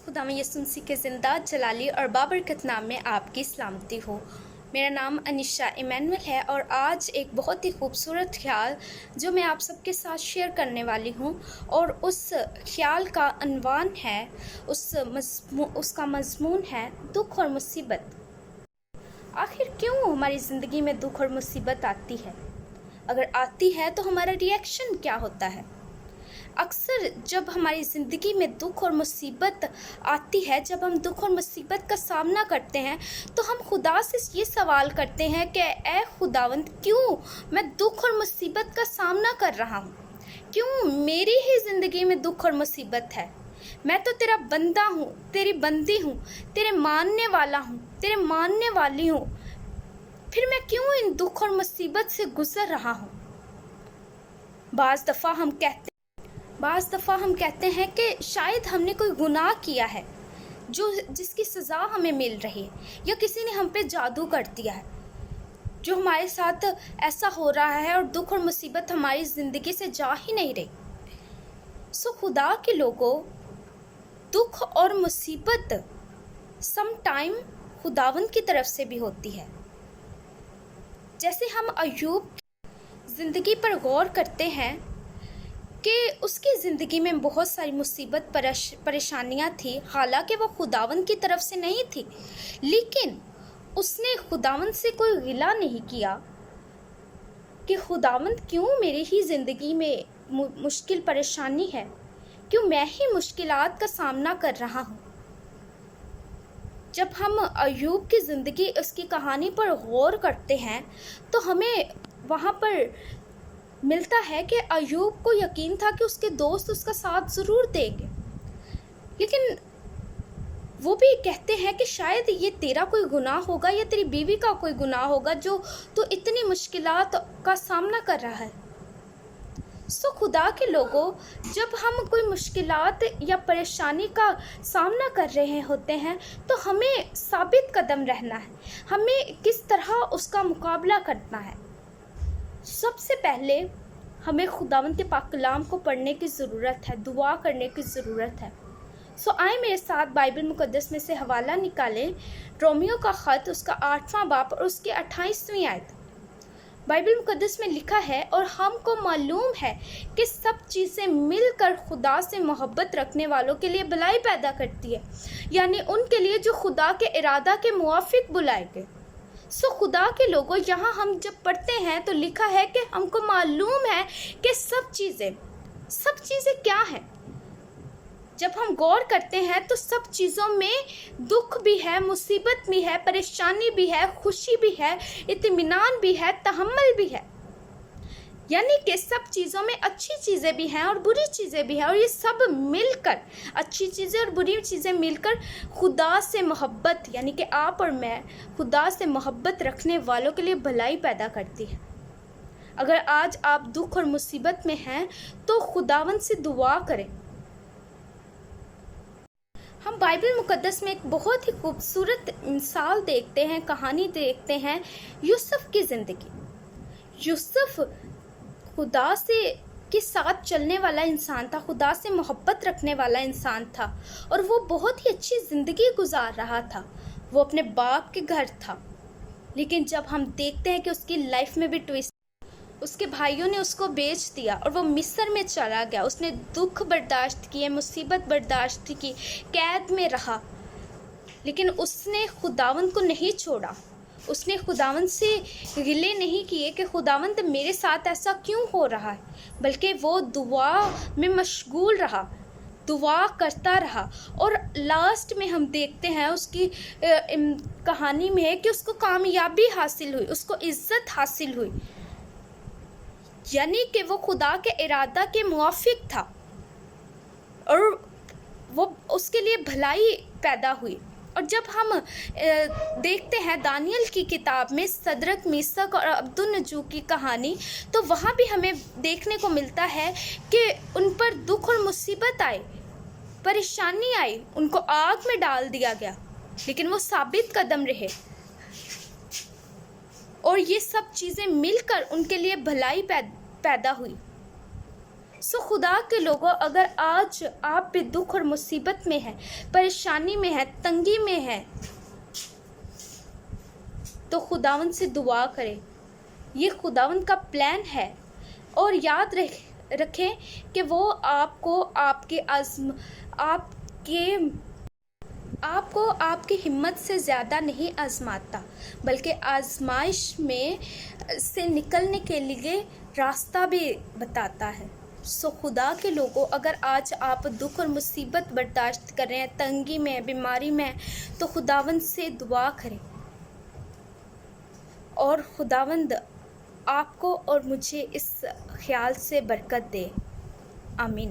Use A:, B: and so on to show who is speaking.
A: खुदा में यसुम मसीह के ज़िंदा जलाली और बाबरकत नाम में आपकी सलामती हो। मेरा नाम अनिशा इमैनुअल है और आज एक बहुत ही खूबसूरत ख्याल जो मैं आप सबके साथ शेयर करने वाली हूँ, और उस ख्याल का अनवान है, उसका मज़मून है दुख और मुसीबत। आखिर क्यों हमारी ज़िंदगी में दुख और मुसीबत आती है? अगर आती है तो हमारा रिएक्शन क्या होता है? अक्सर जब हमारी ज़िंदगी में दुख और मुसीबत आती है, जब हम दुख और मुसीबत का सामना करते हैं, तो हम खुदा से ये सवाल करते हैं कि ऐ खुदावंद, क्यों मैं दुख और मुसीबत का सामना कर रहा हूँ? क्यों मेरी ही ज़िंदगी में दुख और मुसीबत है? मैं तो तेरा बंदा हूँ, तेरी बंदी हूँ, तेरे मानने वाला हूँ, तेरे मानने वाली हूँ, फिर मैं क्यों इन दुख और मुसीबत से गुज़र रहा हूँ? बाज़ दफ़ा हम कहते हैं कि शायद हमने कोई गुनाह किया है जिसकी सज़ा हमें मिल रही है, या किसी ने हम पे जादू कर दिया है जो हमारे साथ ऐसा हो रहा है, और दुख और मुसीबत हमारी ज़िंदगी से जा ही नहीं रही। खुदा के लोगों, दुख और मुसीबत सम टाइम खुदावंद की तरफ से भी होती है। जैसे हम अय्यूब की ज़िंदगी पर गौर करते हैं कि उसकी ज़िंदगी में बहुत सारी मुसीबत परेशानियाँ थी, हालांकि वो खुदावंद की तरफ से नहीं थी, लेकिन उसने खुदावंद से कोई गिला नहीं किया कि खुदावंद क्यों मेरी ही ज़िंदगी में मुश्किल परेशानी है, क्यों मैं ही मुश्किलात का सामना कर रहा हूँ। जब हम अय्यूब की ज़िंदगी, उसकी कहानी पर गौर करते हैं, तो हमें वहाँ पर मिलता है कि अय्यूब को यकीन था कि उसके दोस्त उसका साथ ज़रूर देंगे, लेकिन वो भी कहते हैं कि शायद ये तेरा कोई गुनाह होगा या तेरी बीवी का कोई गुनाह होगा जो तो इतनी मुश्किलात का सामना कर रहा है। खुदा के लोगों, जब हम कोई मुश्किलात या परेशानी का सामना कर रहे होते हैं, तो हमें साबित कदम रहना है, हमें किस तरह उसका मुकाबला करना है। सबसे पहले हमें खुदावंद के पाक कलाम को पढ़ने की ज़रूरत है, दुआ करने की ज़रूरत है। आए मेरे साथ बाइबल मुक़द्दस में से हवाला निकालें, रोमियो का ख़त, उसका 8वां बाब और उसकी 28वीं आयत। बाइबल मुक़द्दस में लिखा है, और हमको मालूम है कि सब चीज़ें मिलकर खुदा से मोहब्बत रखने वालों के लिए भलाई पैदा करती है, यानी उनके लिए जो खुदा के इरादा के मुआफिक बुलाए गए। खुदा के लोगों, यहाँ हम जब पढ़ते हैं तो लिखा है कि हमको मालूम है कि सब चीज़ें क्या हैं। जब हम गौर करते हैं तो सब चीज़ों में दुख भी है, मुसीबत भी है, परेशानी भी है, खुशी भी है, इत्मीनान भी है, तहम्मुल भी है, यानी कि सब चीज़ों में अच्छी चीज़ें भी हैं और बुरी चीज़ें भी हैं, और ये सब मिलकर, अच्छी चीज़ें और बुरी चीज़ें मिलकर खुदा से मोहब्बत, यानी कि आप और मैं खुदा से मोहब्बत रखने वालों के लिए भलाई पैदा करती है। अगर आज आप दुख और मुसीबत में हैं तो खुदावंद से दुआ करें। हम बाइबल मुक़द्दस में एक बहुत ही खूबसूरत मिसाल देखते हैं, कहानी देखते हैं, यूसुफ की ज़िंदगी। यूसुफ खुदा के साथ चलने वाला इंसान था, खुदा से मोहब्बत रखने वाला इंसान था, और वो बहुत ही अच्छी ज़िंदगी गुजार रहा था। वो अपने बाप के घर था, लेकिन जब हम देखते हैं कि उसकी लाइफ में भी ट्विस्ट, उसके भाइयों ने उसको बेच दिया और वो मिस्र में चला गया। उसने दुख बर्दाश्त किए, मुसीबत बर्दाश्त की, कैद में रहा, लेकिन उसने खुदावंद को नहीं छोड़ा। उसने खुदावंद से गिले नहीं किए कि खुदावंद मेरे साथ ऐसा क्यों हो रहा है, बल्कि वो दुआ में मशगूल रहा, दुआ करता रहा, और लास्ट में हम देखते हैं उसकी कहानी में कि उसको कामयाबी हासिल हुई, उसको इज़्ज़त हासिल हुई, यानी कि वो खुदा के इरादा के मुआफिक था और वो उसके लिए भलाई पैदा हुई। और जब हम देखते हैं दानियल की किताब में सदरक, मीसक और अब्दुन्नजू की कहानी, तो वहाँ भी हमें देखने को मिलता है कि उन पर दुख और मुसीबत आई, परेशानी आई, उनको आग में डाल दिया गया, लेकिन वो साबित कदम रहे, और ये सब चीज़ें मिलकर उनके लिए भलाई पैदा हुई। سو خدا کے لوگوں، اگر آج آپ بھی دکھ اور مصیبت میں ہیں، پریشانی میں ہیں، تنگی میں ہیں، تو خداوند سے دعا کریں. یہ خداوند کا پلان ہے. اور یاد رکھیں کہ وہ آپ کو آپ کی ہمت سے زیادہ نہیں آزماتا، بلکہ آزمائش میں سے نکلنے کے لیے راستہ بھی بتاتا ہے. سو خدا کے لوگوں، اگر آج آپ دکھ اور مصیبت برداشت کر رہے ہیں، تنگی میں، بیماری میں، تو خداوند سے دعا کریں اور خداوند آپ کو اور مجھے اس خیال سے برکت دے. آمین.